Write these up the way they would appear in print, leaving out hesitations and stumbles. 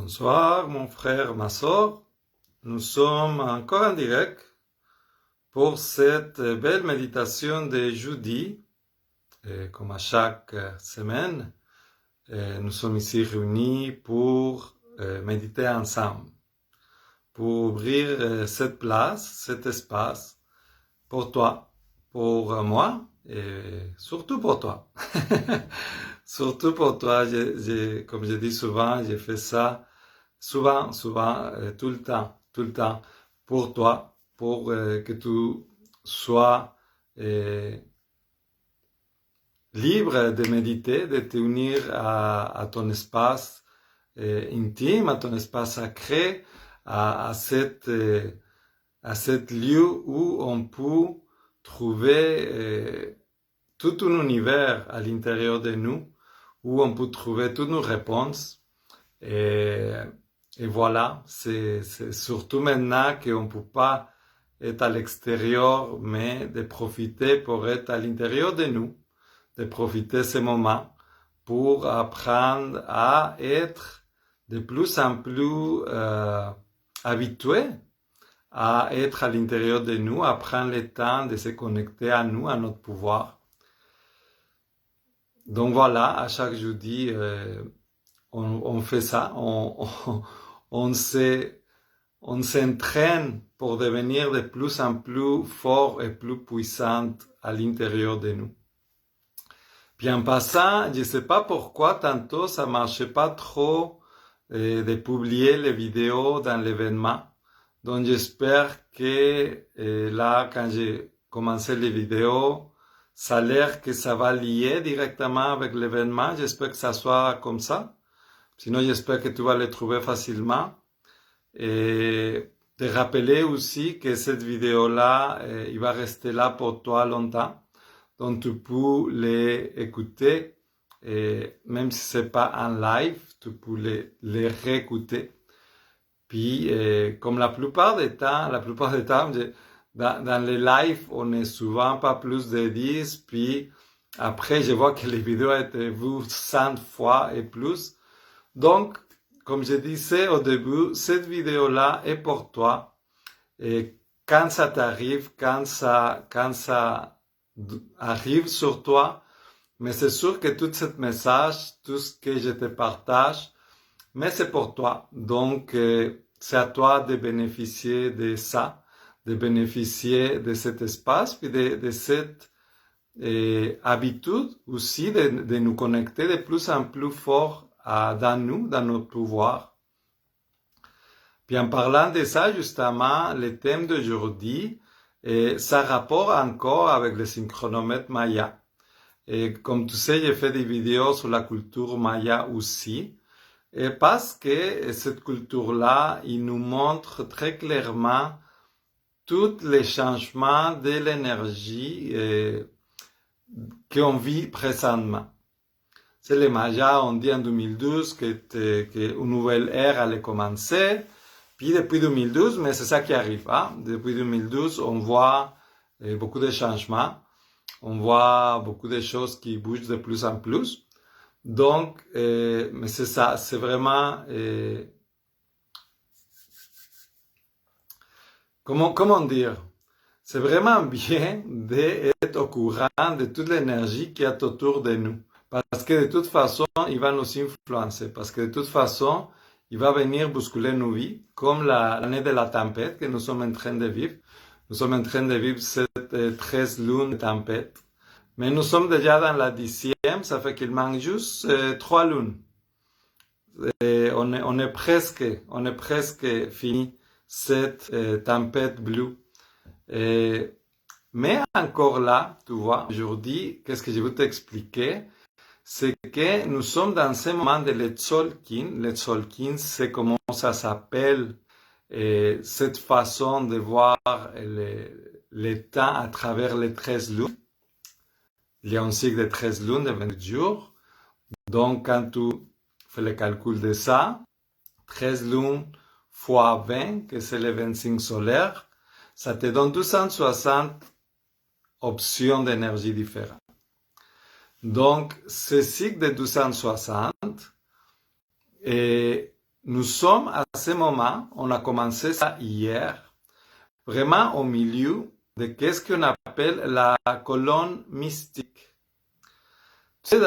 Bonsoir mon frère, ma sœur. Nous sommes encore en direct pour cette belle méditation de jeudi. Et comme à chaque semaine, nous sommes ici réunis pour méditer ensemble, pour ouvrir cette place, cet espace pour toi, pour moi et surtout pour toi. Surtout pour toi, comme je dis souvent, j'ai fait ça souvent, tout le temps, pour toi, pour que tu sois libre de méditer, de te unir à ton espace intime, à ton espace sacré, à cet lieu où on peut trouver tout un univers à l'intérieur de nous, où on peut trouver toutes nos réponses. Et voilà, c'est surtout maintenant qu'on ne peut pas être à l'extérieur, mais de profiter pour être à l'intérieur de nous, de profiter ces moments pour apprendre à être de plus en plus habitués à être à l'intérieur de nous, à prendre le temps de se connecter à nous, à notre pouvoir. Donc voilà, à chaque jeudi, on fait ça, on s'entraîne pour devenir de plus en plus fort et plus puissant à l'intérieur de nous. Puis en passant, je ne sais pas pourquoi tantôt ça marchait pas trop de publier les vidéos dans l'événement. Donc j'espère que là, quand j'ai commencé les vidéos, ça a l'air que ça va lier directement avec l'événement. J'espère que ça soit comme ça. Sinon, j'espère que tu vas les trouver facilement. Et te rappeler aussi que cette vidéo-là, il va rester là pour toi longtemps. Donc, tu peux les écouter. Et même si c'est pas en live, tu peux les réécouter. Puis, comme la plupart des temps, dans les lives, on n'est souvent pas plus de 10. Puis, après, je vois que les vidéos ont été vues 100 fois et plus. Donc, comme je disais au début, cette vidéo-là est pour toi. Et quand ça t'arrive, quand ça arrive sur toi, mais c'est sûr que tout ce message, tout ce que je te partage, mais c'est pour toi. Donc, c'est à toi de bénéficier de ça, de bénéficier de cet espace, puis de cette habitude aussi de nous connecter de plus en plus fort dans nous, dans notre pouvoir. Puis en parlant de ça, justement, le thème d'aujourd'hui, ça a rapport encore avec le synchronomètre Maya. Et comme tu sais, j'ai fait des vidéos sur la culture Maya aussi. Et parce que cette culture-là, il nous montre très clairement tous les changements de l'énergie qu'on vit présentement. C'est les Mayas ont dit en 2012 qu'une nouvelle ère allait commencer. Puis depuis 2012, mais c'est ça qui arrive. Hein? Depuis 2012, on voit beaucoup de changements. On voit beaucoup de choses qui bougent de plus en plus. Donc, mais c'est ça, c'est vraiment... comment dire? C'est vraiment bien d'être au courant de toute l'énergie qui est autour de nous. Parce que de toute façon, il va nous influencer. Parce que de toute façon, il va venir bousculer nos vies, comme l'année de la tempête que nous sommes en train de vivre. Nous sommes en train de vivre cette 13 lunes de tempête. Mais nous sommes déjà dans la 10e, ça fait qu'il manque juste 3 lunes. Et on est presque fini cette tempête bleue. Mais encore là, tu vois, aujourd'hui, qu'est-ce que je veux t'expliquer? C'est que nous sommes dans ce moment de l'Etzolkin. L'Etzolkin, c'est comment ça s'appelle, cette façon de voir les temps à travers les 13 lunes. Il y a un cycle de 13 lunes, de 20 jours. Donc, quand tu fais le calcul de ça, 13 lunes fois 20, que c'est les 25 solaires, ça te donne 260 options d'énergie différentes. Donc, ce cycle de 260, nous sommes à ce moment, on a commencé ça hier, vraiment au milieu de qu'est-ce qu'on appelle la colonne mystique. Tu sais,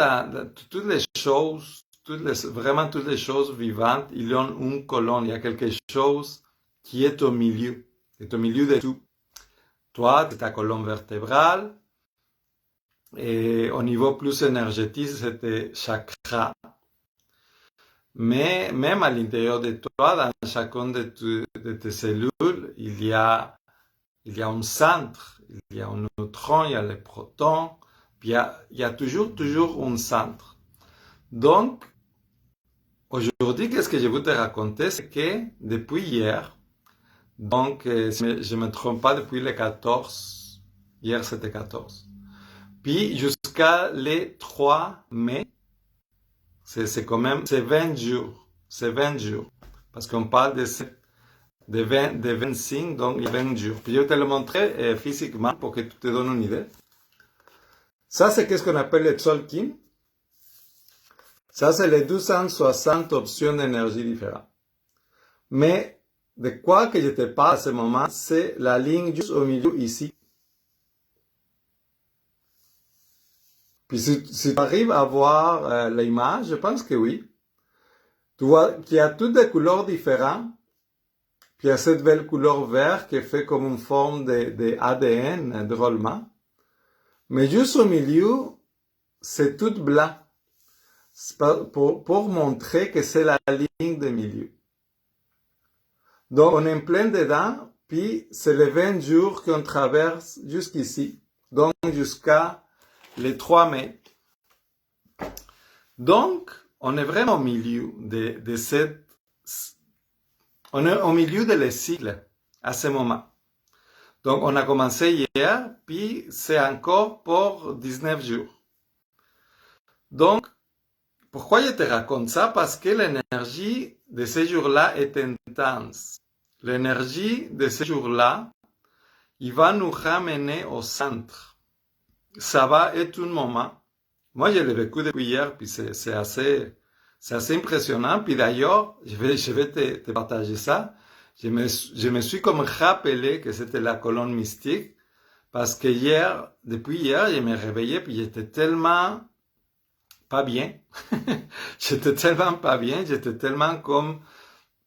toutes les choses, vraiment toutes les choses vivantes, il y a une colonne, il y a quelque chose qui est au milieu de tout. Toi, c'est ta colonne vertébrale, et au niveau plus énergétique, c'était chakra. Mais même à l'intérieur de toi, dans chacune de tes cellules, il y a un centre, il y a un neutron, il y a les protons, puis il y a toujours un centre. Donc, aujourd'hui, qu'est-ce que je veux te raconter, c'est que depuis hier, donc, si je ne me trompe pas, depuis le 14, hier c'était 14, puis jusqu'à les 3 mai, c'est quand même, c'est 20 jours, parce qu'on parle de 20 signes, donc il y a 20 jours. Puis je vais te le montrer physiquement pour que tu te donnes une idée. Ça, c'est ce qu'on appelle le Tzolk'in. Ça, c'est les 260 options d'énergie différentes. Mais de quoi que je te parle à ce moment, c'est la ligne juste au milieu ici. Puis si tu arrives à voir l'image, je pense que oui. Tu vois qu'il y a toutes des couleurs différentes. Puis il y a cette belle couleur verte qui fait comme une forme de ADN, drôlement. Mais juste au milieu, c'est tout blanc. Pour montrer que c'est la ligne de milieu. Donc, on est plein dedans, puis c'est les 20 jours qu'on traverse jusqu'ici. Donc, jusqu'à les 3 mai. Donc, on est vraiment au milieu de cette... On est au milieu de les cycles à ce moment. Donc, on a commencé hier, puis c'est encore pour 19 jours. Donc, pourquoi je te raconte ça? Parce que l'énergie de ces jours-là est intense. L'énergie de ces jours-là, il va nous ramener au centre. Ça va être un moment. Moi, je l'ai vécu depuis hier, puis c'est assez impressionnant. Puis d'ailleurs, je vais te partager ça. Je me suis comme rappelé que c'était la colonne mystique, parce que depuis hier, je me réveillais, puis j'étais tellement pas bien. J'étais tellement pas bien, j'étais tellement comme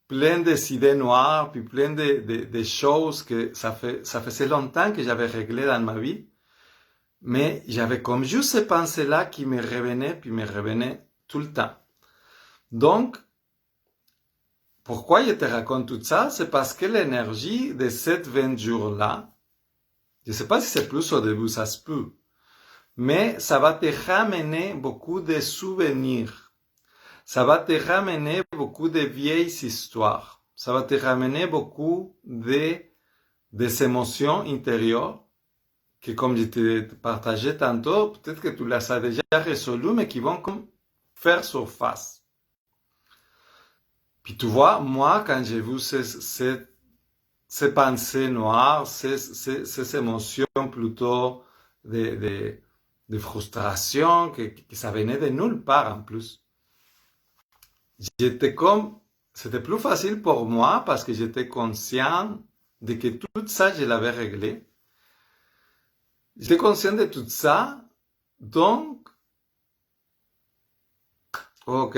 plein d'idées noires, puis plein de choses que ça faisait longtemps que j'avais réglé dans ma vie. Mais j'avais comme juste ces pensées-là qui me revenaient, puis me revenaient tout le temps. Donc, pourquoi je te raconte tout ça? C'est parce que l'énergie de ces 20 jours-là, je ne sais pas si c'est plus au début, ça se peut, mais ça va te ramener beaucoup de souvenirs. Ça va te ramener beaucoup de vieilles histoires. Ça va te ramener beaucoup des émotions intérieures que, comme je te partageais tantôt, peut-être que tu les as déjà résolues, mais qui vont comme faire surface. Puis tu vois, moi, quand j'ai vu ces pensées noires, ces émotions plutôt de frustration, que ça venait de nulle part en plus. C'était plus facile pour moi parce que j'étais conscient de que tout ça, je l'avais réglé. J'étais conscient de tout ça, donc, ok,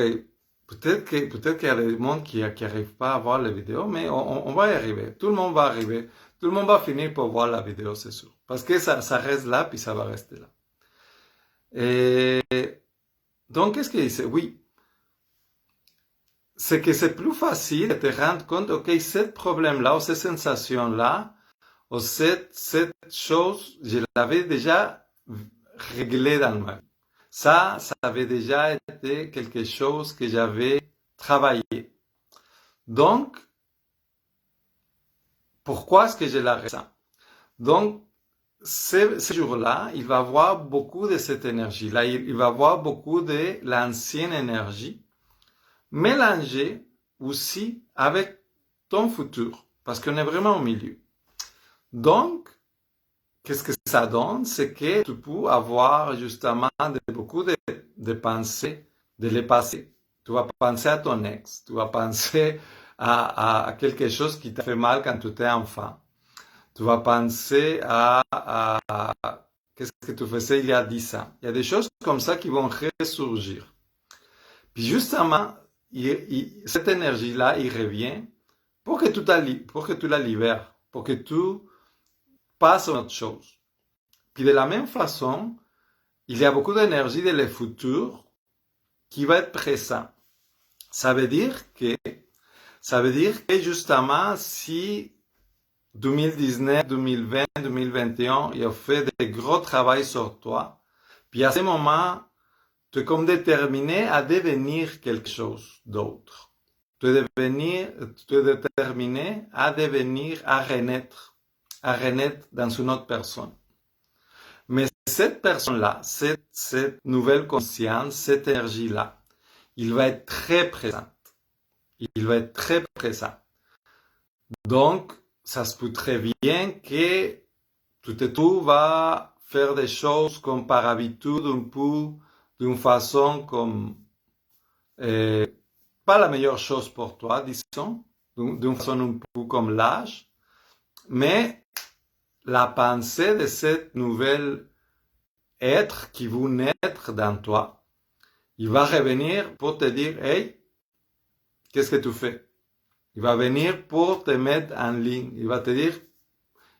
peut-être qu'il y a des gens qui n'arrivent pas à voir la vidéo, mais on va y arriver. Tout le monde va arriver. Tout le monde va finir par voir la vidéo, c'est sûr. Parce que ça reste là, puis ça va rester là. Et donc, qu'est-ce qu'il dit? Oui. C'est que c'est plus facile de te rendre compte, ok, ce problème-là, ou cette sensation-là, ou cette chose, je l'avais déjà réglé dans ma vie. Ça avait déjà été quelque chose que j'avais travaillé. Donc, pourquoi est-ce que je la ressens? Donc, ce jour-là, il va avoir beaucoup de cette énergie-là. Il va avoir beaucoup de l'ancienne énergie mélangée aussi avec ton futur. Parce qu'on est vraiment au milieu. Donc, qu'est-ce que ça donne? C'est que tu peux avoir justement beaucoup de pensées de le passé. Tu vas penser à ton ex, tu vas penser à quelque chose qui t'a fait mal quand tu étais enfant. Tu vas penser à qu'est-ce que tu faisais il y a 10 ans. Il y a des choses comme ça qui vont ressurgir. Puis justement, cette énergie-là, il revient pour que tu la libères, pour que tu passes à autre chose. Puis de la même façon, il y a beaucoup d'énergie de le futur qui va être présent. Ça veut dire que justement, si 2019, 2020, 2021, il a fait des gros travail sur toi, puis à ce moment, tu es comme déterminé à devenir quelque chose d'autre. Tu es déterminé à devenir, à renaître dans une autre personne. Mais cette personne-là, cette nouvelle conscience, cette énergie-là, il va être très présent. Il va être très présent. Donc, ça se peut très bien que tu te trouves à faire des choses comme par habitude, un peu d'une façon comme pas la meilleure chose pour toi, disons, d'une façon un peu comme l'âge, mais la pensée de cette nouvelle être qui veut naître dans toi, il va revenir pour te dire, hey, qu'est-ce que tu fais? Il va venir pour te mettre en ligne. Il va te dire,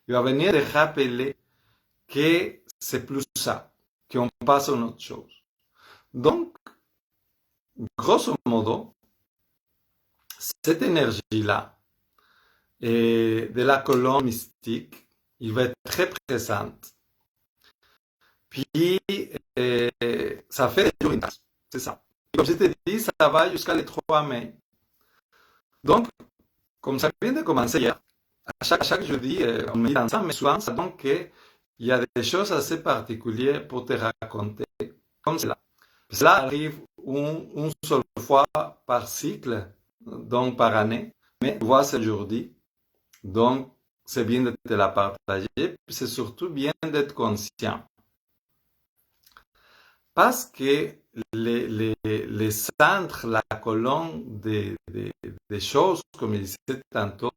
il va venir te rappeler que c'est plus ça, qu'on passe à une autre chose. Donc, grosso modo, cette énergie-là, et de la colonne mystique, il va être très présente. Puis, ça fait des jours intenses, c'est ça. Comme je te dis, ça va jusqu'à le 3 mai. Donc, comme ça vient de commencer hier, à chaque jeudi, on médite ensemble, mais souvent, ça donne qu'il y a des choses assez particulières pour te raconter, comme cela. Cela arrive une seule fois par cycle, donc par année, mais tu vois, c'est aujourd'hui. Donc, c'est bien de te la partager, puis c'est surtout bien d'être conscient. Parce que les centres, la colonne des choses, comme je disais tantôt,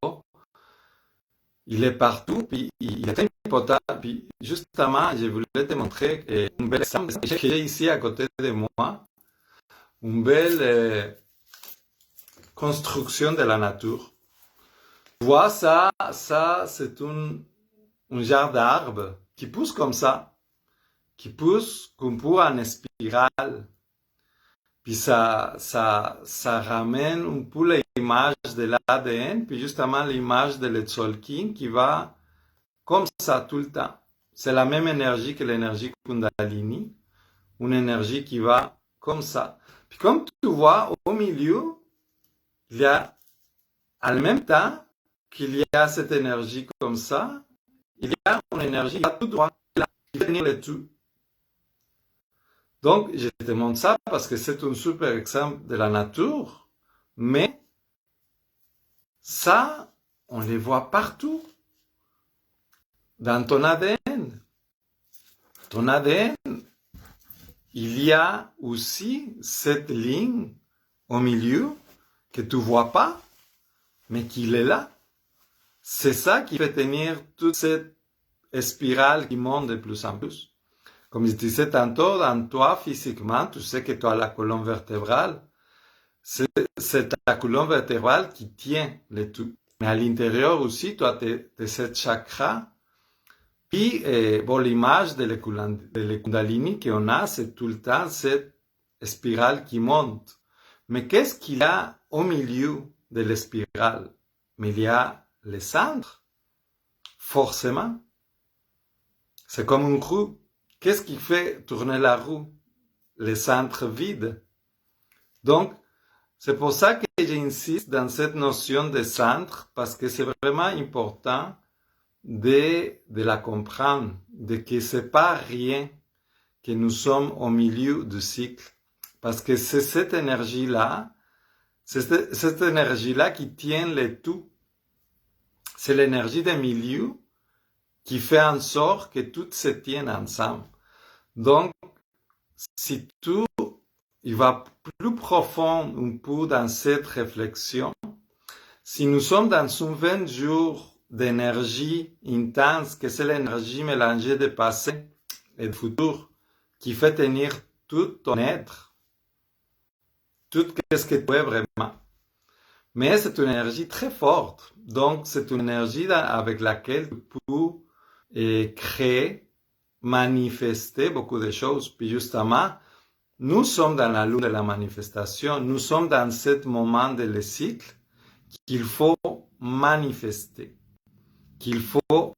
il est partout, puis il est important. Puis justement, je voulais te montrer un bel exemple que j'ai ici à côté de moi, une belle construction de la nature. Tu vois, ça c'est un genre d'arbre qui pousse comme ça, qui pousse comme pour en spirale. Puis ça ramène un peu l'image de l'ADN, puis justement l'image de l'Etzolkin qui va comme ça tout le temps. C'est la même énergie que l'énergie Kundalini, une énergie qui va comme ça. Puis comme tu vois, au milieu, il y a, en même temps qu'il y a cette énergie comme ça, il y a une énergie là tout droit, là, qui va tenir le tout. Donc, je te montre ça parce que c'est un super exemple de la nature, mais ça, on les voit partout. Dans ton ADN. Ton ADN, il y a aussi cette ligne au milieu que tu ne vois pas, mais qui est là. C'est ça qui fait tenir toute cette spirale qui monte de plus en plus. Comme je disais tantôt, dans toi, physiquement, tu sais que tu as la colonne vertébrale. C'est ta colonne vertébrale qui tient le tout. Mais à l'intérieur aussi, tu as tes 7 chakras. Puis, bon, l'image de la Kundalini qu'on a, c'est tout le temps cette spirale qui monte. Mais qu'est-ce qu'il y a au milieu de la spirale? Mais il y a le centre, forcément. C'est comme une roue. Qu'est-ce qui fait tourner la roue? Le centre vide. Donc, c'est pour ça que j'insiste dans cette notion de centre, parce que c'est vraiment important de la comprendre, de que c'est pas rien que nous sommes au milieu du cycle. Parce que c'est cette énergie-là qui tient le tout. C'est l'énergie des milieux qui fait en sorte que tout se tienne ensemble. Donc, si tu il va plus profond un peu dans cette réflexion. Si nous sommes dans un 20 jours d'énergie intense, que c'est l'énergie mélangée de passé et de futur, qui fait tenir tout ton être, tout ce que tu es vraiment. Mais c'est une énergie très forte. Donc, c'est une énergie avec laquelle tu peux créer, manifester beaucoup de choses. Puis justement, nous sommes dans la lune de la manifestation. Nous sommes dans ce moment de le cycle qu'il faut manifester, qu'il faut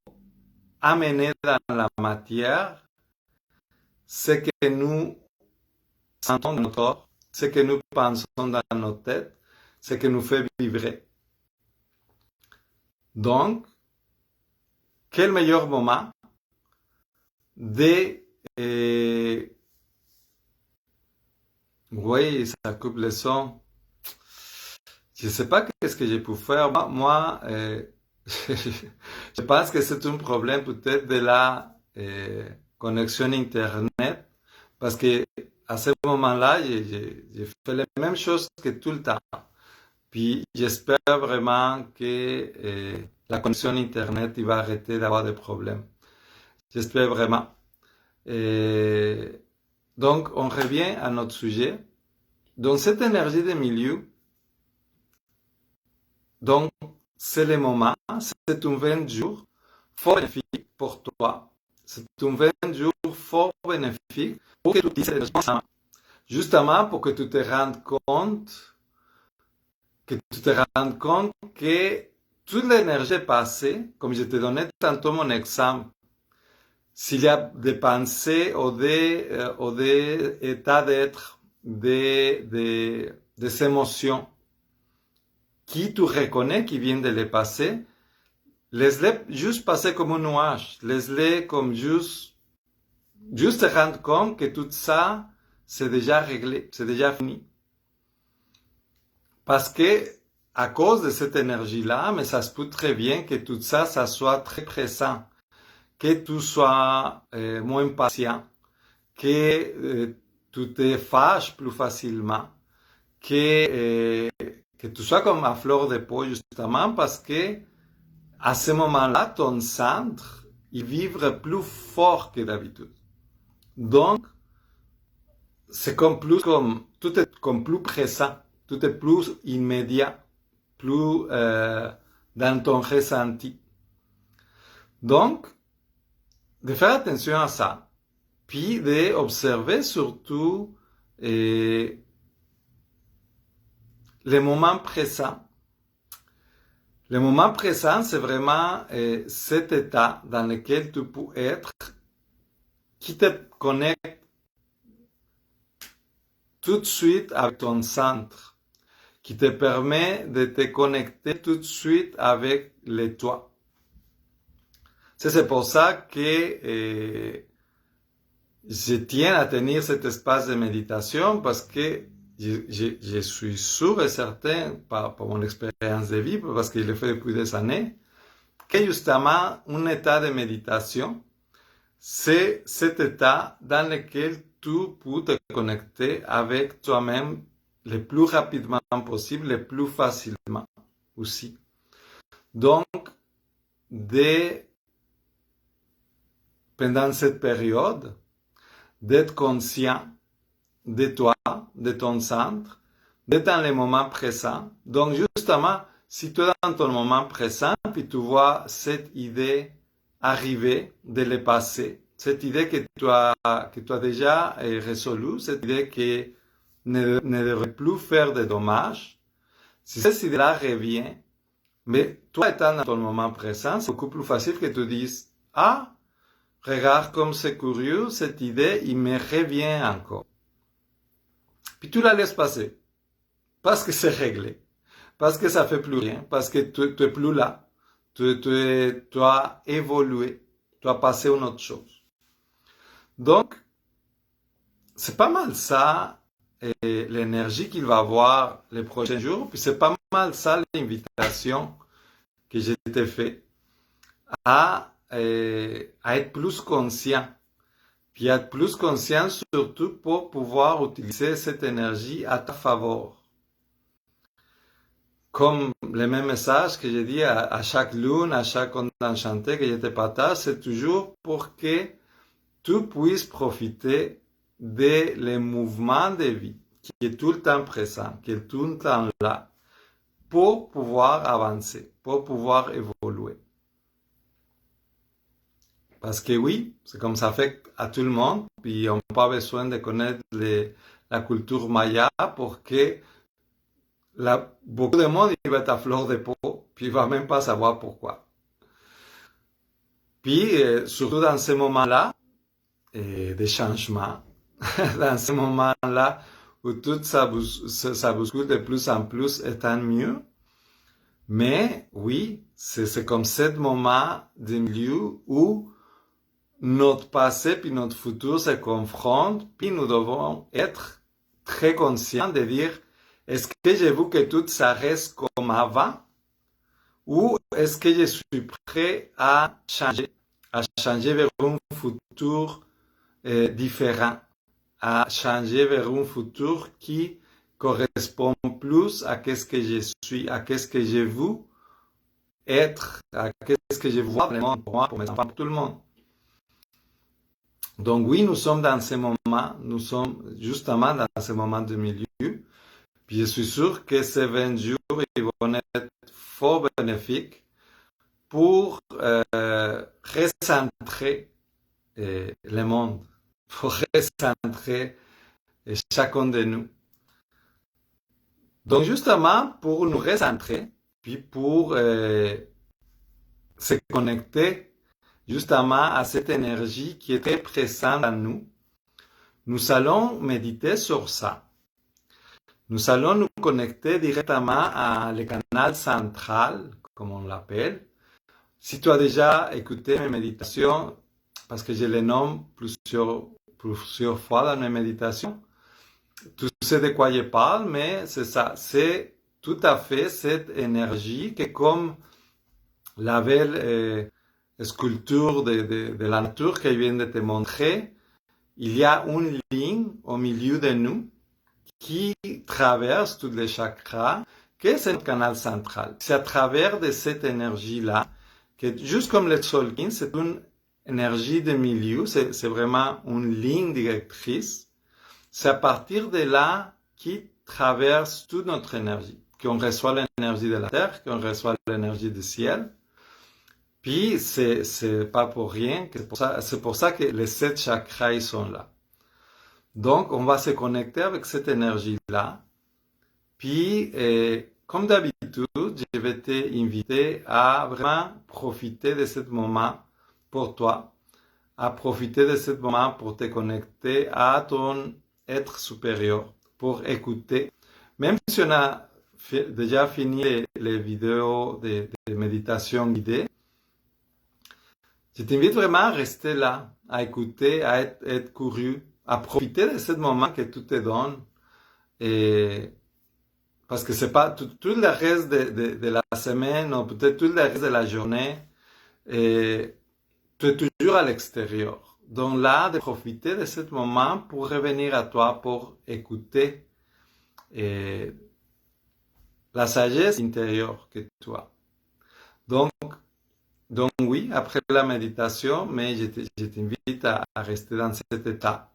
amener dans la matière ce que nous sentons dans notre corps, ce que nous pensons dans notre tête, ce qui nous fait vibrer. Donc, quel meilleur moment de... oui, ça coupe le son. Je ne sais pas qu'est-ce que j'ai pu faire. Moi je pense que c'est un problème peut-être de la connexion Internet, parce que à ce moment-là, j'ai fait la même chose que tout le temps. Puis j'espère vraiment que la connexion Internet il va arrêter d'avoir des problèmes. J'espère vraiment. Donc, on revient à notre sujet. Donc, cette énergie de milieu, donc, c'est le moment, c'est un 20 jours fort bénéfique pour toi. C'est un 20 jours fort bénéfique pour que tu dises justement pour que tu te rendes compte que toute l'énergie passée, comme je te donnais tantôt mon exemple, s'il y a des pensées ou des états d'être, des émotions qui tu reconnais qui viennent de le passé, laisse-les juste passer comme un nuage. Laisse-les comme juste te rendre compte que tout ça, c'est déjà réglé, c'est déjà fini. Parce que, à cause de cette énergie-là, mais ça se peut très bien que tout ça, ça soit très présent. Que tu sois moins patient. Que tu te fâches plus facilement. Que tu sois comme à fleur de peau, justement, parce que à ce moment-là, ton centre, il vibre plus fort que d'habitude. Donc, c'est tout est comme plus présent, tout est plus immédiat, plus dans ton ressenti. Donc, de faire attention à ça, puis d'observer surtout les moments présents. Le moment présent, c'est vraiment cet état dans lequel tu peux être, qui te connecte tout de suite avec ton centre, qui te permet de te connecter tout de suite avec le toi. C'est pour ça que je tiens à tenir cet espace de méditation, parce que je suis sûr et certain, par mon expérience de vie, parce que je l'ai fait depuis des années, que justement, un état de méditation, c'est cet état dans lequel tu peux te connecter avec toi-même le plus rapidement possible, le plus facilement aussi. Donc, pendant cette période, d'être conscient de toi, de ton centre, d'être dans le moment présent. Donc, justement, si tu es dans ton moment présent, puis tu vois cette idée arriver de le passé, cette idée que tu as déjà résolue, cette idée que ne devrait plus faire de dommages, si cette idée-là revient, mais toi étant dans ton moment présent, c'est beaucoup plus facile que tu dises, ah, regarde comme c'est curieux, cette idée, il me revient encore. Puis tu la laisses passer. Parce que c'est réglé. Parce que ça fait plus rien. Parce que tu es plus là. Tu as évolué. Tu as passé une autre chose. Donc, c'est pas mal ça, l'énergie qu'il va avoir les prochains jours. Puis c'est pas mal ça l'invitation que j'ai été fait à être plus conscient puis être plus conscient surtout pour pouvoir utiliser cette énergie à ta faveur. Comme le même message que j'ai dit à chaque lune, à chaque onde enchantée que je te partage, c'est toujours pour que tu puisses profiter des mouvements de vie qui est tout le temps présent, qui est tout le temps là, pour pouvoir avancer, pour pouvoir évoluer. Parce que oui, c'est comme ça fait à tout le monde, puis on n'a pas besoin de connaître la culture maya pour que beaucoup de monde il va être à fleur de peau, puis il va même pas savoir pourquoi. Puis, surtout dans ces moments-là, des changements, dans ces moments-là où tout ça bouscule de plus en plus et tant mieux. Mais oui, c'est comme ce moment de milieu où notre passé puis notre futur se confrontent, puis nous devons être très conscients de dire, est-ce que j'ai vu que tout ça reste comme avant? Ou est-ce que je suis prêt à changer vers un futur différent, à changer vers un futur qui correspond plus à ce que je suis, à ce que je veux être, à ce que je vois vraiment pour moi, pour mes enfants, pour tout le monde. Donc oui, nous sommes dans ces moments, nous sommes justement dans ces moments de milieu, puis je suis sûr que ces 20 jours, ils vont être fort bénéfiques pour recentrer le monde, pour recentrer chacun de nous. Donc justement, pour nous recentrer, puis pour se connecter justement à cette énergie qui est très présente en nous, nous allons méditer sur ça. Nous allons nous connecter directement à le canal central, comme on l'appelle. Si tu as déjà écouté mes méditations, parce que je les nomme plusieurs fois dans mes méditations, tu sais de quoi je parle, mais c'est ça, c'est tout à fait cette énergie qui, comme la belle sculpture de la nature que je viens de te montrer, il y a une ligne au milieu de nous qui traverse tous les chakras, que c'est notre canal central. C'est à travers de cette énergie-là, que juste comme le Tzolk'in, c'est une énergie de milieu, c'est vraiment une ligne directrice. C'est à partir de là qui traverse toute notre énergie, qu'on reçoit l'énergie de la terre, qu'on reçoit l'énergie du ciel. Puis c'est pas pour rien, c'est pour ça que les 7 chakras ils sont là. Donc on va se connecter avec cette énergie-là. Puis comme d'habitude, je vais t'inviter à vraiment profiter de ce moment pour toi, à profiter de ce moment pour te connecter à ton être supérieur, pour écouter. Même si on a déjà fini les vidéos de méditation guidée, je t'invite vraiment à rester là, à écouter, à être curieux, à profiter de ce moment que tout te donne. Et parce que c'est pas tout le reste de la semaine, ou peut-être tout le reste de la journée, et tu es toujours à l'extérieur. Donc là, de profiter de ce moment pour revenir à toi, pour écouter la sagesse intérieure que tu as. Donc oui, après la méditation, mais je t'invite à rester dans cet état.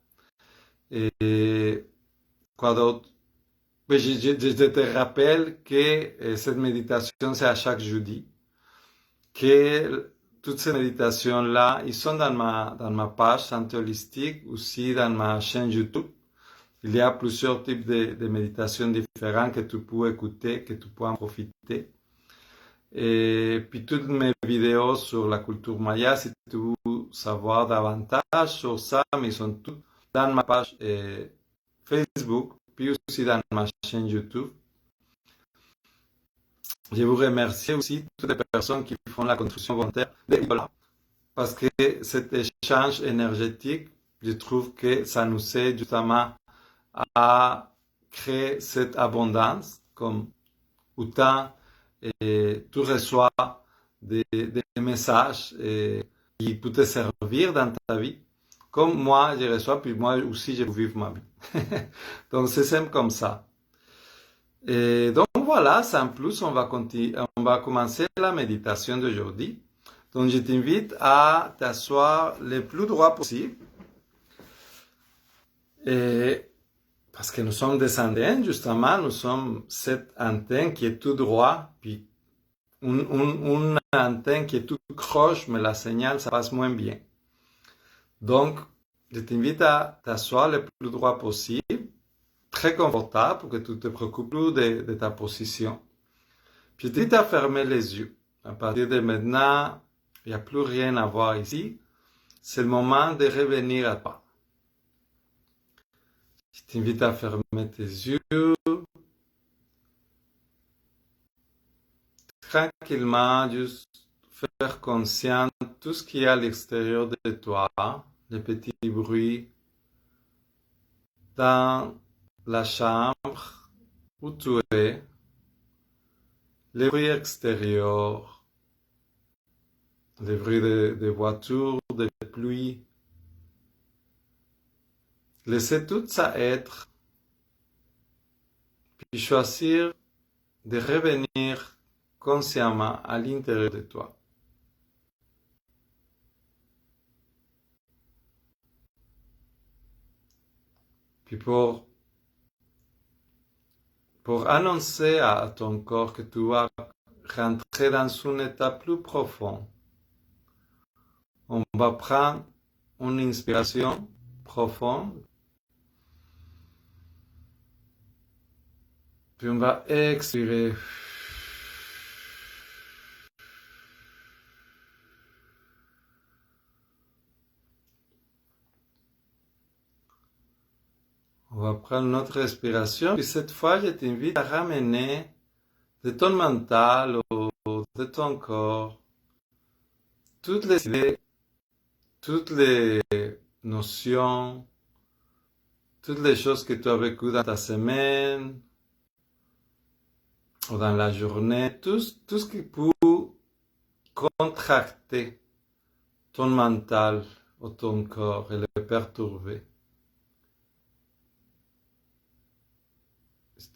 Et quoi d'autre? Je te rappelle que cette méditation, c'est à chaque jeudi. Que toutes ces méditations-là, ils sont dans ma page Santé Holistique, aussi dans ma chaîne YouTube. Il y a plusieurs types de méditations différentes que tu peux écouter, que tu peux en profiter. Et puis toutes mes vidéos sur la culture maya, si tu veux savoir davantage sur ça, mais ils sont toutes dans ma page Facebook, puis aussi dans ma chaîne YouTube. Je vous remercie aussi toutes les personnes qui font la contribution volontaire de Idola, parce que cet échange énergétique, je trouve que ça nous aide justement à créer cette abondance, comme autant tu reçois des messages qui peuvent te servir dans ta vie, comme moi je reçois, puis moi aussi je vis ma vie. Donc c'est simple comme ça. Et donc voilà, sans plus, on va commencer la méditation d'aujourd'hui. Donc je t'invite à t'asseoir le plus droit possible. Et parce que nous sommes des antennes, justement, nous sommes cette antenne qui est tout droit, puis une antenne qui est tout croche, mais la signal, ça passe moins bien. Donc, je t'invite à t'asseoir le plus droit possible, très confortable, pour que tu te préoccupes plus de ta position. Puis je t'invite à fermer les yeux. À partir de maintenant, il n'y a plus rien à voir ici. C'est le moment de revenir à toi. Je t'invite à fermer tes yeux. Tranquillement, juste faire conscient tout ce qui est à l'extérieur de toi, les petits bruits dans la chambre où tu es, les bruits extérieurs, les bruits de voitures, de pluie. Laissez tout ça être, puis choisir de revenir consciemment à l'intérieur de toi. Puis pour annoncer à ton corps que tu vas rentrer dans un état plus profond, on va prendre une inspiration profonde, puis on va expirer. On va prendre notre respiration, puis cette fois, je t'invite à ramener de ton mental ou de ton corps toutes les idées, toutes les notions, toutes les choses que tu as vécues dans ta semaine ou dans la journée, tout ce qui peut contracter ton mental ou ton corps et le perturber.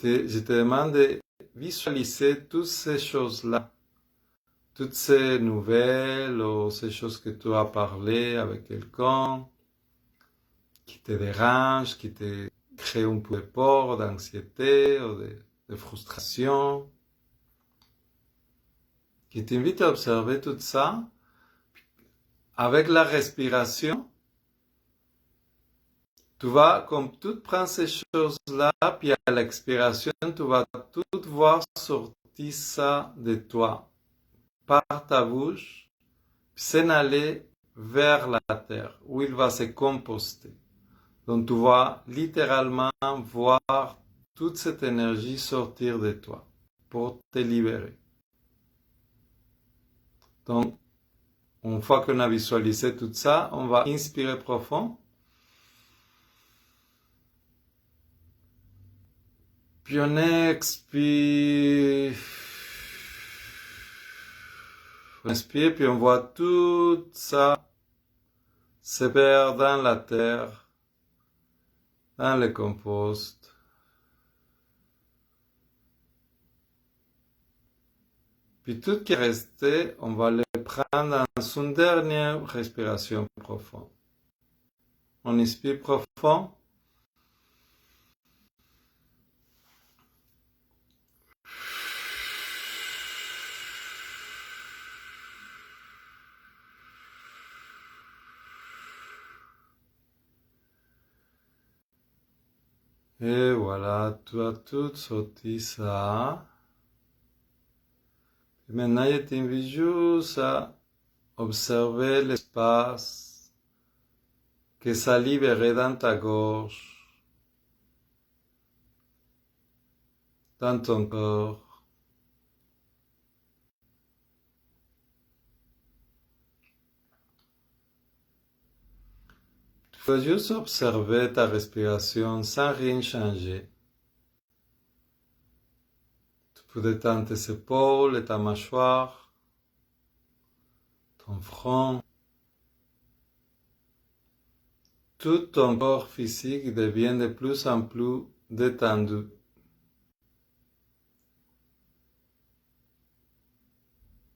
Je te demande de visualiser toutes ces choses-là, toutes ces nouvelles ou ces choses que tu as parlé avec quelqu'un, qui te dérangent, qui te créent un peu de peur, d'anxiété ou de frustration, qui t'invite à observer tout ça avec la respiration. Tu vas, comme tu prends ces choses-là, puis à l'expiration, tu vas tout voir sortir ça de toi, par ta bouche, puis s'en aller vers la terre, où il va se composter. Donc tu vas littéralement voir toute cette énergie sortir de toi, pour te libérer. Donc, une fois qu'on a visualisé tout ça, on va inspirer profond. Puis on expire. On inspire, puis on voit tout ça se perdre dans la terre, dans le compost. Puis tout ce qui est resté, on va le prendre dans une dernière respiration profonde. On inspire profond. Et voilà, tu as tout sorti ça. Et maintenant, je t'invite juste à observer l'espace que ça a libéré dans ta gorge, dans ton corps. Tu peux juste observer ta respiration sans rien changer. Tu peux détendre tes épaules et ta mâchoire, ton front. tout ton corps physique devient de plus en plus détendu.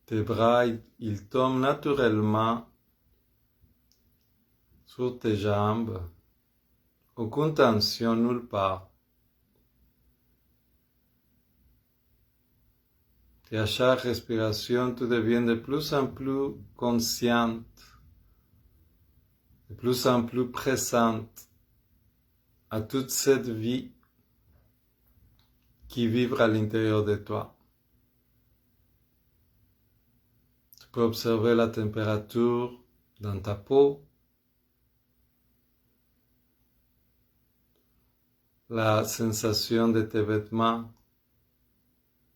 Tes bras, ils tombent naturellement sur tes jambes. Aucune tension nulle part. Et à chaque respiration, tu deviens de plus en plus consciente, de plus en plus présente à toute cette vie qui vibre à l'intérieur de toi. Tu peux observer la température dans ta peau, la sensation de tes vêtements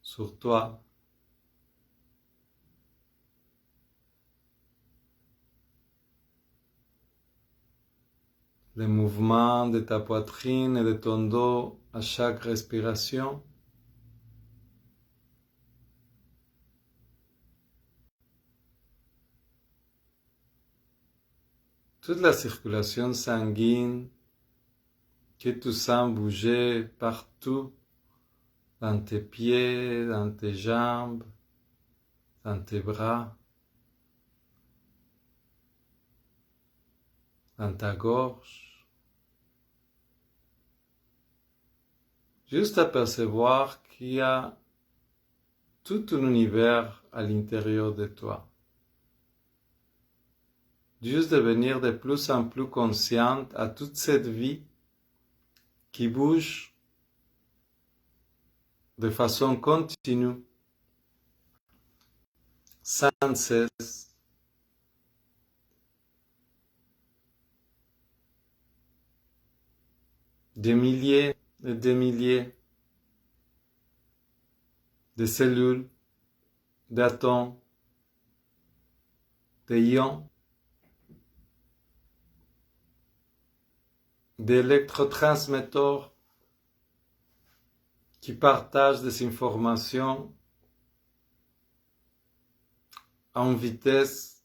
sur toi. Les mouvements de ta poitrine et de ton dos à chaque respiration. Toute la circulation sanguine que tu sens bouger partout, dans tes pieds, dans tes jambes, dans tes bras, dans ta gorge. Juste à percevoir qu'il y a tout un univers à l'intérieur de toi. Juste devenir de plus en plus consciente à toute cette vie qui bouge de façon continue, sans cesse. Des milliers et des milliers de cellules, d'atomes, d'ions, d'électrotransmetteurs qui partagent des informations à une vitesse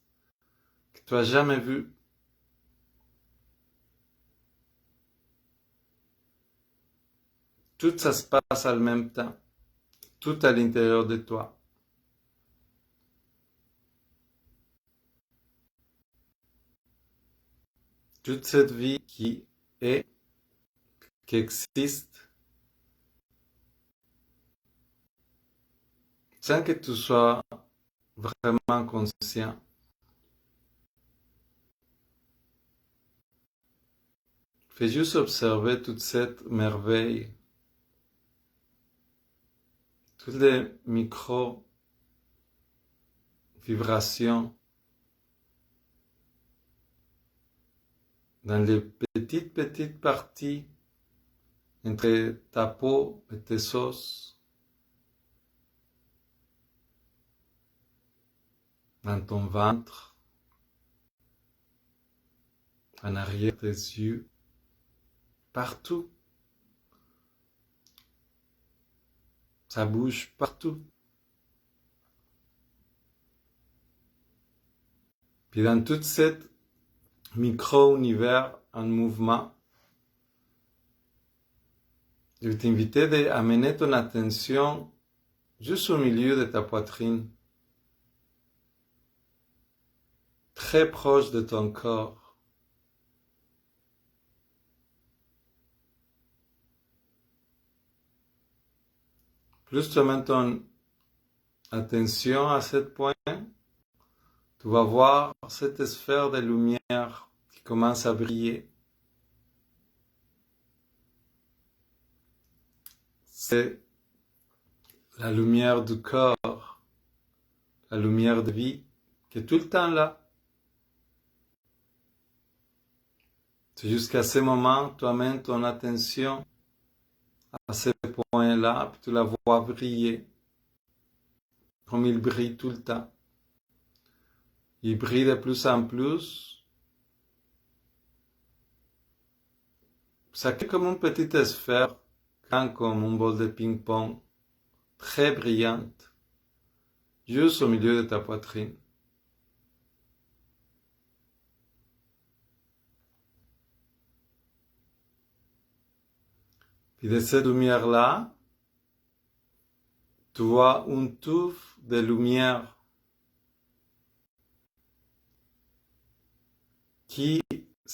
que tu n'as jamais vue. Tout ça se passe en même temps, tout à l'intérieur de toi. Toute cette vie qui est, qui existe, sans que tu sois vraiment conscient. Fais juste observer toute cette merveille, toutes les micro-vibrations dans les petites parties entre ta peau et tes os, dans ton ventre, en arrière des yeux, partout. Ça bouge partout. Puis dans toute cette micro-univers en mouvement, je vais t'inviter à amener ton attention juste au milieu de ta poitrine, très proche de ton corps. Plus tu amènes ton attention à ce point, tu vas voir cette sphère de lumière qui commence à briller. C'est la lumière du corps, la lumière de vie qui est tout le temps là. C'est jusqu'à ce moment, tu amènes ton attention à ce point-là, puis tu la vois briller, comme il brille tout le temps. Il brille de plus en plus. Ça crée comme une petite sphère, comme un bol de ping-pong, très brillante, juste au milieu de ta poitrine. Puis de cette lumière-là, tu vois une touffe de lumière qui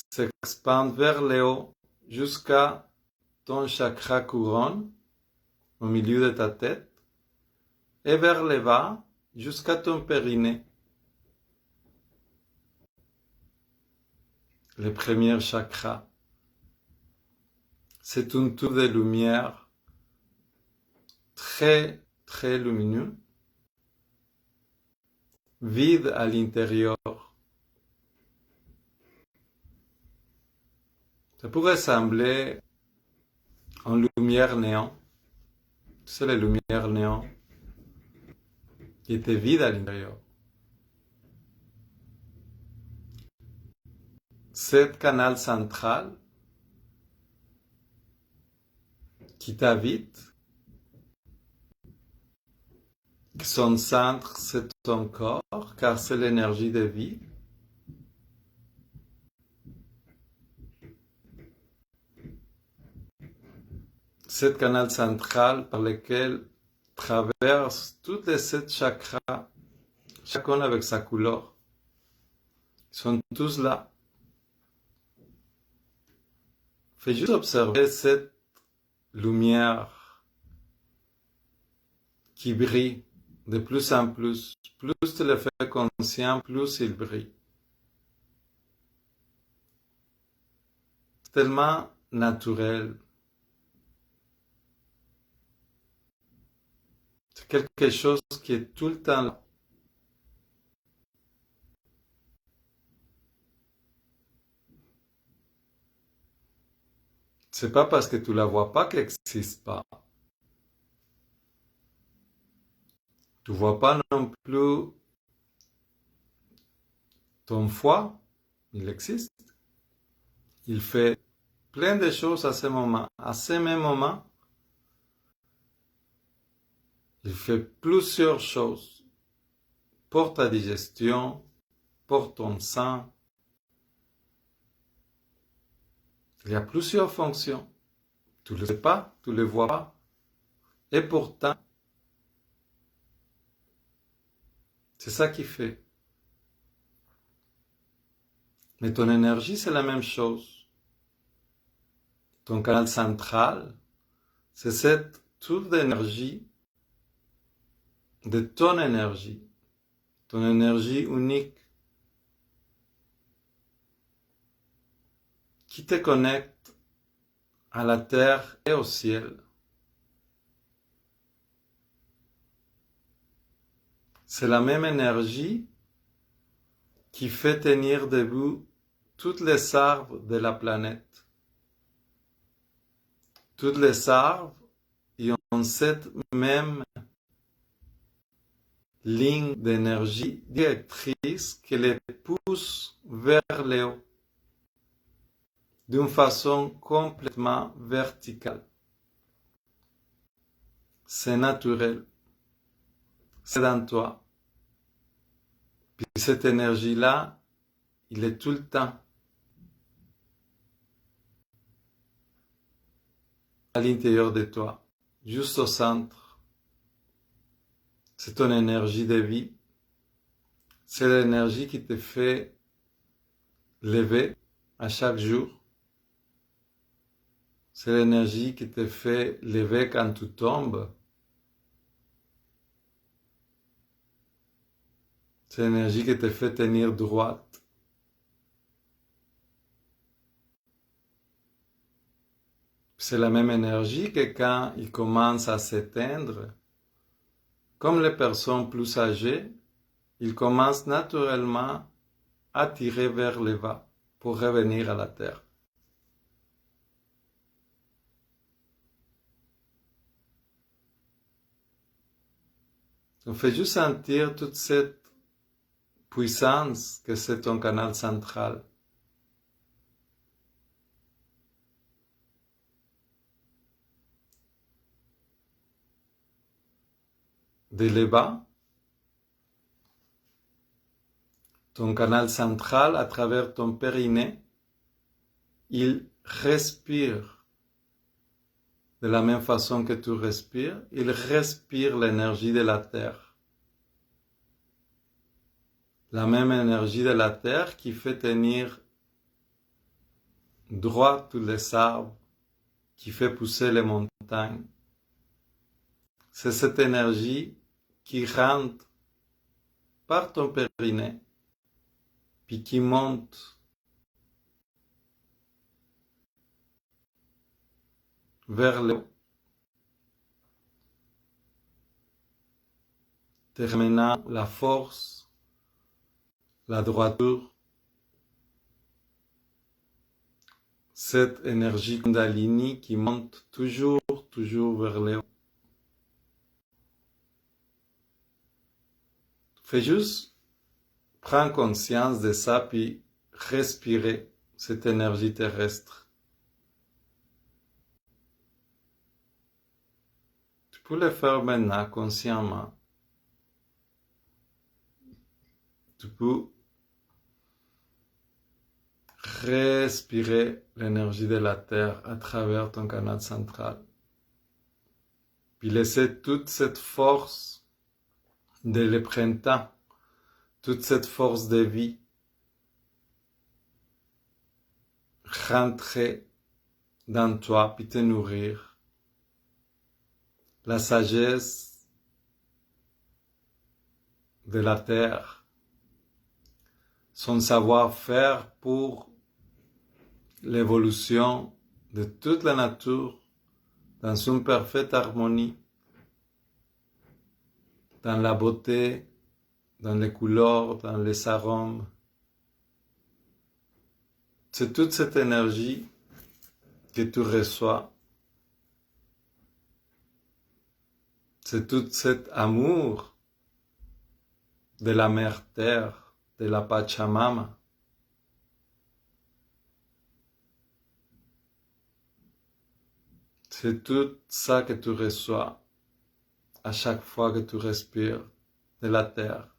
s'expande vers le haut jusqu'à ton chakra couronne au milieu de ta tête et vers le bas jusqu'à ton périnée. Le premier chakra. C'est une touffe de lumière très, très lumineux, vide à l'intérieur. Ça pourrait sembler en lumière néant. Tu sais, les lumières néant qui étaient vides à l'intérieur. Cet canal central qui t'habite, son centre, c'est ton corps, car c'est l'énergie de vie. Cet canal central par lequel traverse toutes les 7 chakras, chacun avec sa couleur. Ils sont tous là. Fais juste observer cette lumière qui brille de plus en plus. Plus tu le fais conscient, plus il brille. C'est tellement naturel. C'est quelque chose qui est tout le temps là. C'est pas parce que tu la vois pas qu'elle n'existe pas. Tu vois pas non plus ton foie, il existe. Il fait plein de choses à ce moment. À ce même moment, il fait plusieurs choses pour ta digestion, pour ton sang. Il y a plusieurs fonctions. Tu ne le sais pas, tu ne le vois pas. Et pourtant, c'est ça qui fait. Mais ton énergie, c'est la même chose. Ton canal central, c'est cette touffe d'énergie, de ton énergie unique, qui te connecte à la terre et au ciel. C'est la même énergie qui fait tenir debout toutes les arbres de la planète. Toutes les arbres ont cette même ligne d'énergie directrice qui les pousse vers le haut, d'une façon complètement verticale. C'est naturel. C'est dans toi. Puis cette énergie-là, il est tout le temps à l'intérieur de toi, juste au centre. C'est ton énergie de vie. C'est l'énergie qui te fait lever à chaque jour. C'est l'énergie qui te fait lever quand tu tombes. C'est l'énergie qui te fait tenir droite. C'est la même énergie que quand il commence à s'éteindre, comme les personnes plus âgées, il commence naturellement à tirer vers le bas pour revenir à la terre. On fait juste sentir toute cette puissance que c'est ton canal central. De le bas, ton canal central à travers ton périnée, il respire de la même façon que tu respires, il respire l'énergie de la terre. La même énergie de la terre qui fait tenir droit tous les arbres, qui fait pousser les montagnes. C'est cette énergie qui rentre par ton périnée, puis qui monte vers le haut, te ramenant la force, la droiture, cette énergie Kundalini qui monte toujours vers le haut. Fais juste prends conscience de ça, puis respirer cette énergie terrestre. Tu peux le faire maintenant, consciemment. Tu peux respirer l'énergie de la terre à travers ton canal central. Puis laisser toute cette force de le printemps, toute cette force de vie rentrer dans toi puis te nourrir. La sagesse de la terre, son savoir-faire pour l'évolution de toute la nature dans une parfaite harmonie, dans la beauté, dans les couleurs, dans les arômes. C'est toute cette énergie que tu reçois. C'est tout cet amour de la mère terre, de la Pachamama. C'est tout ça que tu reçois à chaque fois que tu respires de la terre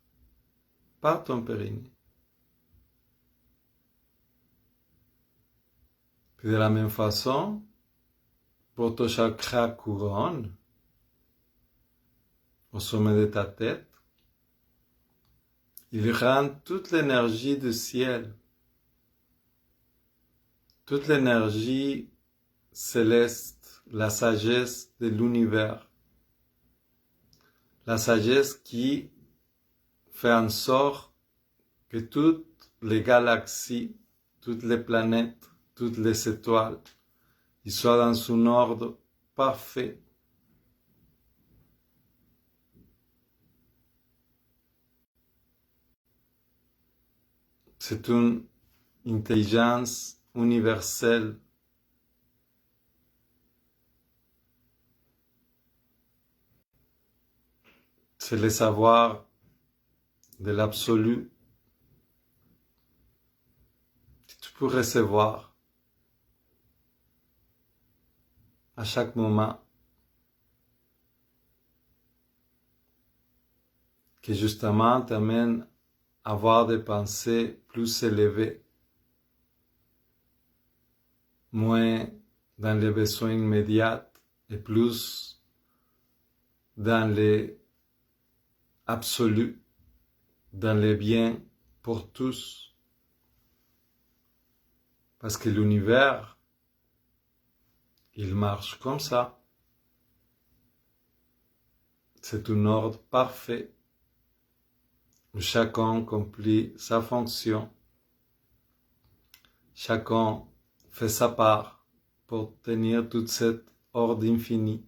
par ton périnée. Puis de la même façon, pour ton chakra couronne, au sommet de ta tête, il rend toute l'énergie du ciel, toute l'énergie céleste, la sagesse de l'univers, la sagesse qui fait en sorte que toutes les galaxies, toutes les planètes, toutes les étoiles, ils soient dans un ordre parfait. C'est une intelligence universelle. C'est le savoir de l'absolu que tu peux recevoir à chaque moment, qui justement t'amène à avoir des pensées plus élevées, moins dans les besoins immédiats et plus dans les absolus, dans les biens pour tous. Parce que l'univers, il marche comme ça. C'est un ordre parfait où chacun accomplit sa fonction. Chacun fait sa part pour tenir toute cette ordre infini.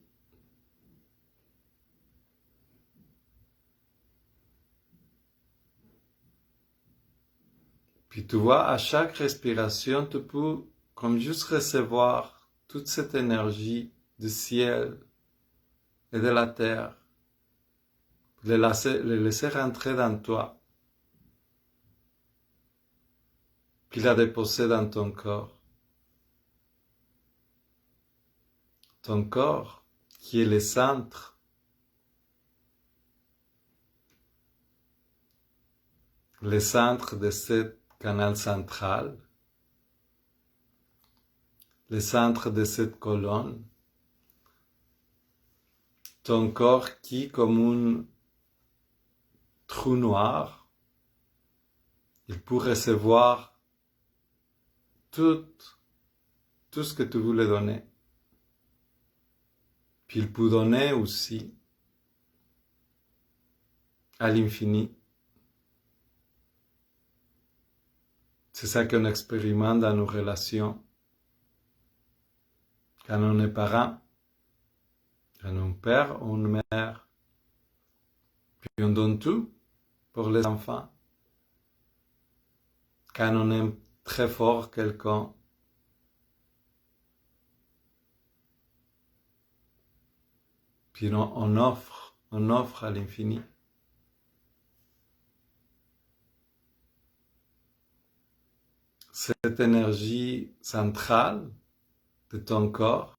Puis tu vois, à chaque respiration, tu peux comme juste recevoir toute cette énergie du ciel et de la terre, le laisser rentrer dans toi, puis la déposer dans ton corps. Ton corps qui est le centre de ce canal central, le centre de cette colonne, ton corps qui, comme un trou noir, il peut recevoir tout ce que tu voulais donner. Puis il peut donner aussi à l'infini. C'est ça qu'on expérimente dans nos relations. Quand on est parent, quand on est père ou une mère, puis on donne tout pour les enfants. Quand on aime très fort quelqu'un, puis on offre à l'infini. Cette énergie centrale de ton corps,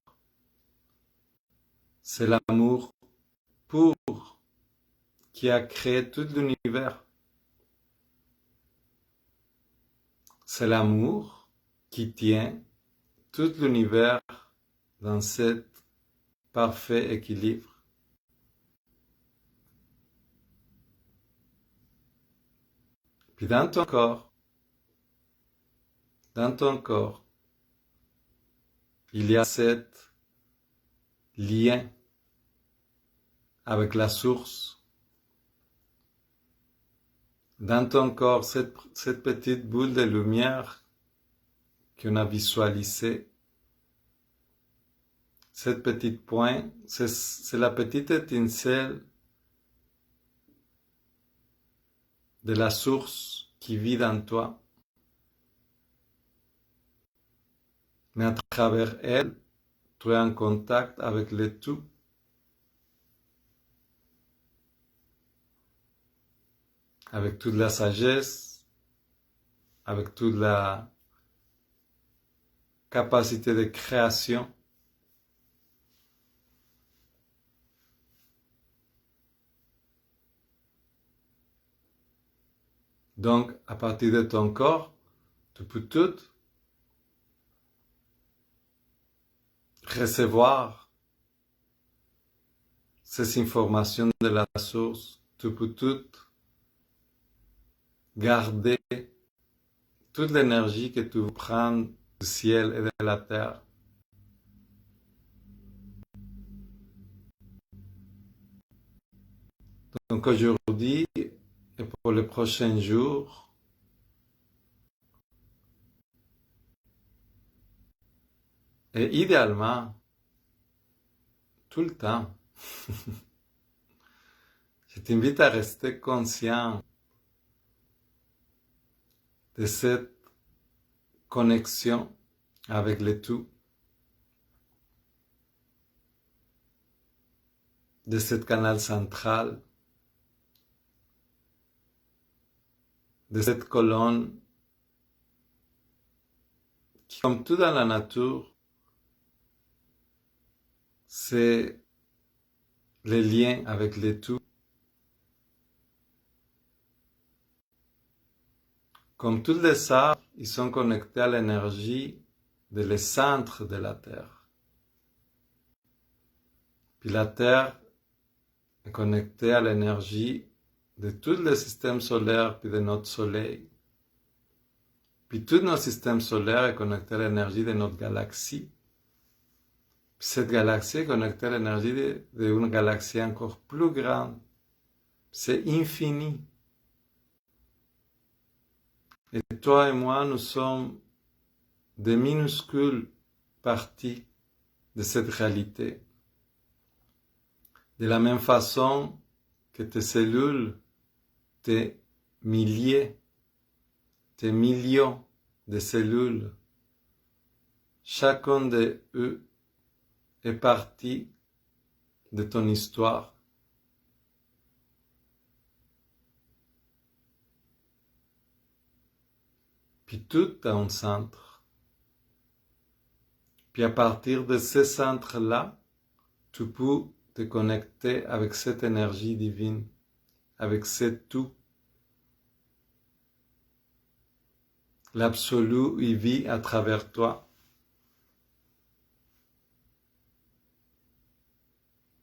c'est l'amour pur qui a créé tout l'univers. C'est l'amour qui tient tout l'univers dans cet parfait équilibre. Puis dans ton corps, il y a cet lien avec la source. Dans ton corps, cette petite boule de lumière qu'on a visualisée, cette petite pointe, c'est la petite étincelle de la source qui vit dans toi. Mais à travers elle, tu es en contact avec le tout. Avec toute la sagesse, avec toute la capacité de création. Donc, à partir de ton corps, tu peux tout recevoir ces informations de la source. Tu peux tout garder, toute l'énergie que tu prends du ciel et de la terre. Donc aujourd'hui et pour les prochains jours, et idéalement, tout le temps, je t'invite à rester conscient de cette connexion avec le tout, de cette canal central, de cette colonne qui, comme tout dans la nature, c'est le lien avec le tout. Comme tous les arbres, ils sont connectés à l'énergie de le centre de la Terre. Puis la Terre est connectée à l'énergie de tous les systèmes solaires puis de notre Soleil. Puis tous nos systèmes solaires sont connectés à l'énergie de notre galaxie. Puis cette galaxie est connectée à l'énergie d'une galaxie encore plus grande. C'est infini. Et toi et moi, nous sommes des minuscules parties de cette réalité. De la même façon que tes cellules, tes milliers, tes millions de cellules, chacun de eux est partie de ton histoire. Puis tout a un centre. Puis à partir de ce centre-là, tu peux te connecter avec cette énergie divine, avec ce tout. L'absolu, il vit à travers toi.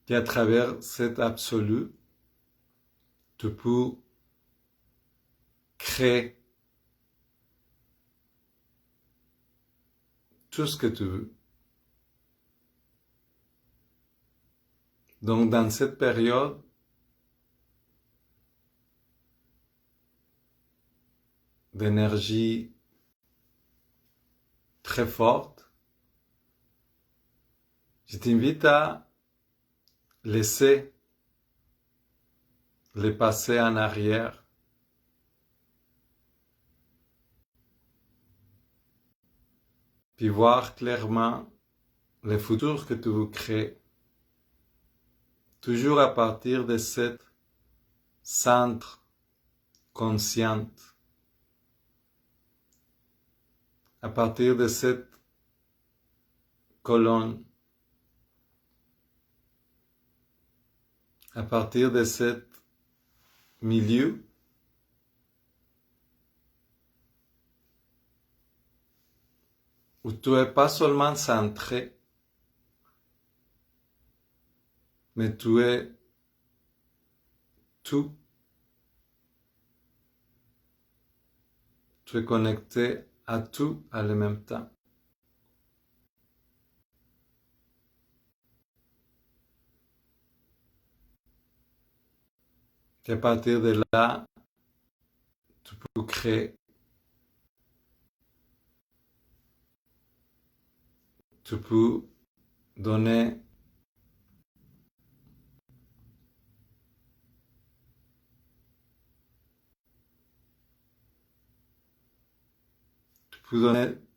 Puis à travers cet absolu, tu peux créer tout ce que tu veux. Donc dans cette période, d'énergie très forte, je t'invite à laisser les passés en arrière, puis voir clairement le futur que tu veux créer, toujours à partir de cette centre consciente, à partir de cette colonne, à partir de cet milieu, où tu n'es pas seulement centré, mais tu es tout. Tu es connecté à tout à le même temps. Et à partir de là, tu peux créer, tu peux donner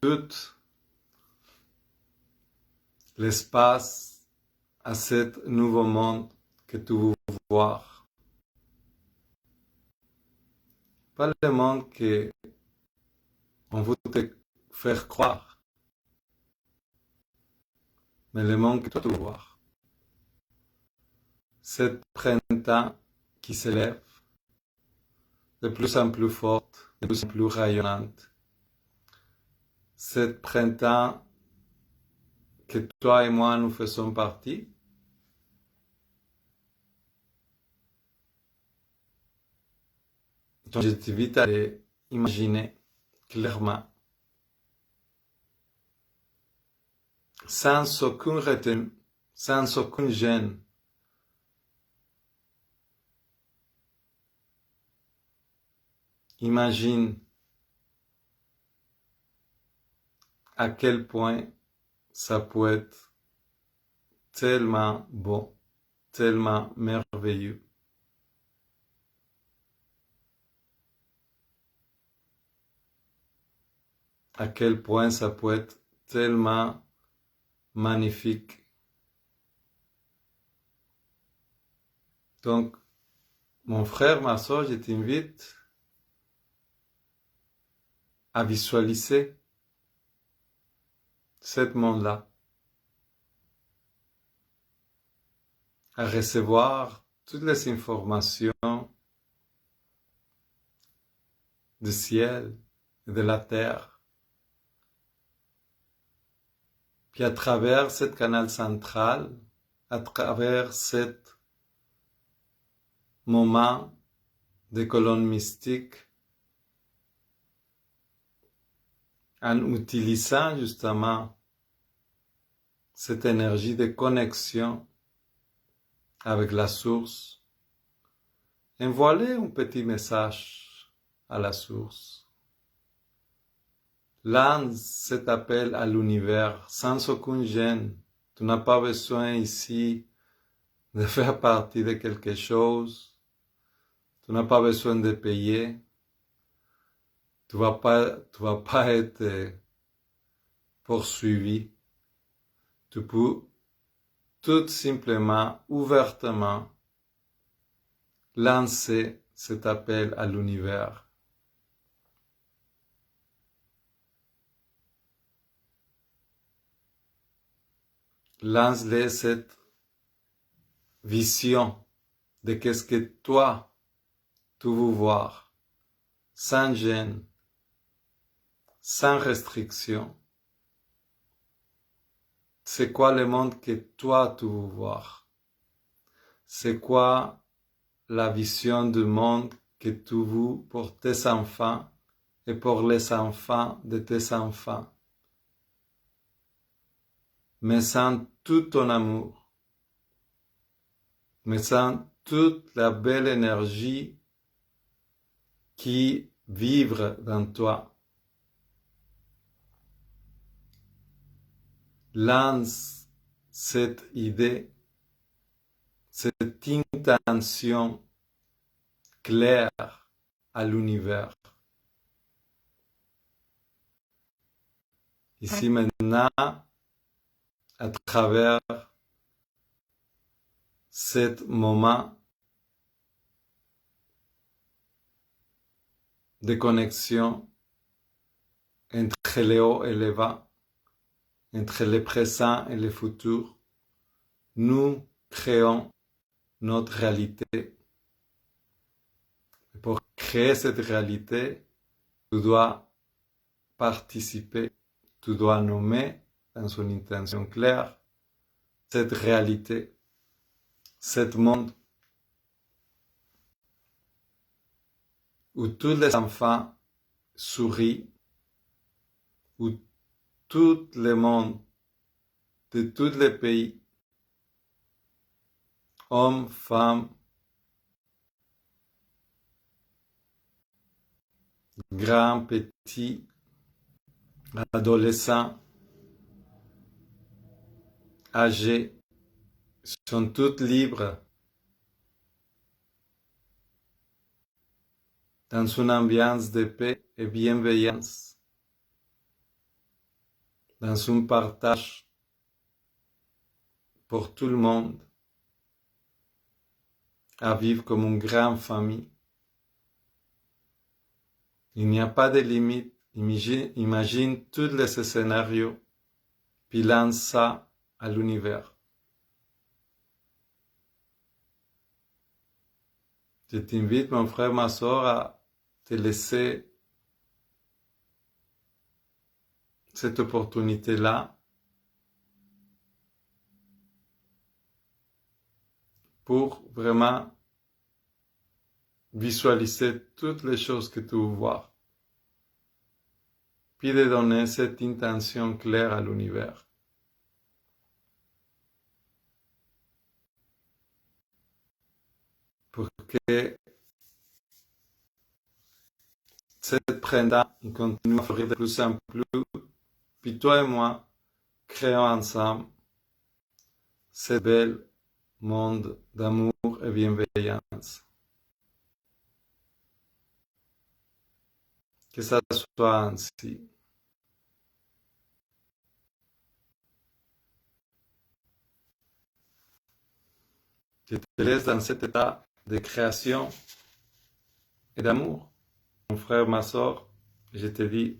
tout l'espace à ce nouveau monde que tu veux voir. Pas le monde qu'on veut te faire croire, mais le monde que toi tu veux voir. Cet printemps qui s'élève, de plus en plus forte, de plus en plus rayonnante. Cet printemps que toi et moi nous faisons partie, donc je t'invite à l'imaginer clairement, sans aucune retenue, sans aucune gêne. Imagine à quel point ça peut être tellement beau, tellement merveilleux. À quel point ça peut être tellement magnifique. Donc, mon frère, ma soeur, je t'invite à visualiser ce monde-là, à recevoir toutes les informations du ciel et de la terre. Puis à travers ce canal central, à travers ce moment de colonne mystique, en utilisant justement cette énergie de connexion avec la source, envoyez un petit message à la source. Lance cet appel à l'univers sans aucune gêne. Tu n'as pas besoin ici de faire partie de quelque chose. Tu n'as pas besoin de payer. Tu vas pas être poursuivi. Tu peux tout simplement, ouvertement, lancer cet appel à l'univers. Lance-les cette vision de qu'est-ce que toi, tu veux voir, sans gêne, sans restriction. C'est quoi le monde que toi, tu veux voir? c'est quoi la vision du monde que tu veux pour tes enfants et pour les enfants de tes enfants. Mais sans tout ton amour, mais sans toute la belle énergie qui vibre dans toi. Lance cette idée, cette intention claire à l'univers. Ici maintenant, à travers ce moment de connexion entre le haut et le bas, entre le présent et le futur, nous créons notre réalité. Et pour créer cette réalité, tu dois participer, tu dois nommer dans son intention claire cette réalité, ce monde où tous les enfants sourient, où tout le monde de tous les pays, hommes, femmes, grands, petits, adolescents, âgés, sont tous libres dans une ambiance de paix et bienveillance, dans un partage pour tout le monde, à vivre comme une grande famille. Il n'y a pas de limite. Imagine tous les scénarios, puis lance ça à l'univers. Je t'invite, mon frère, ma soeur, à te laisser cette opportunité-là pour vraiment visualiser toutes les choses que tu veux voir, puis de donner cette intention claire à l'univers. Pour que cette printemps continue à fleurir de plus en plus, puis toi et moi créons ensemble ce bel monde d'amour et bienveillance. Que ça soit ainsi. Je te laisse dans cet état de création et d'amour. Mon frère, ma soeur, je te dis